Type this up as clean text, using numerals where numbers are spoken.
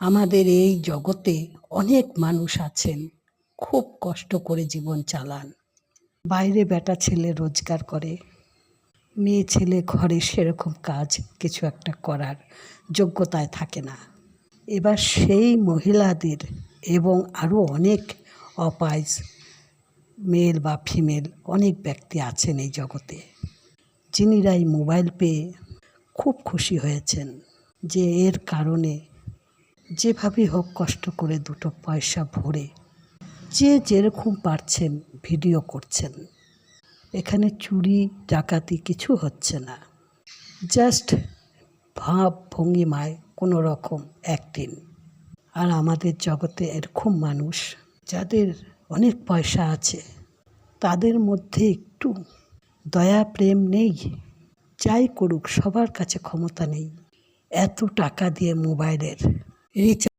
আমাদের এই জগতে অনেক মানুষ আছেন খুব কষ্ট করে জীবন চালান। বাইরে বেটা ছেলে রোজগার করে, মেয়ে ছেলে ঘরে সেরকম কাজ কিছু একটা করার যোগ্যতায় থাকে না। এবার সেই মহিলাদের এবং আরও অনেক অপাইজ মেল বা ফিমেল অনেক ব্যক্তি আছেন এই জগতে, যিনিরা এই মোবাইল পেয়ে খুব খুশি হয়েছেন যে এর কারণে যেভাবেই হোক কষ্ট করে দুটো পয়সা ভরে যে যেরকম পারছেন ভিডিও করছেন। এখানে চুরি ডাকাতি কিছু হচ্ছে না, জাস্ট ভাব ভঙ্গিমায় কোনো রকম অ্যাক্টিং। আর আমাদের জগতে এরকম মানুষ যাদের অনেক পয়সা আছে, তাদের মধ্যে একটু দয়া প্রেম নেই। যাই করুক সবার কাছে ক্ষমতা নেই এত টাকা দিয়ে মোবাইলের রিচার্জ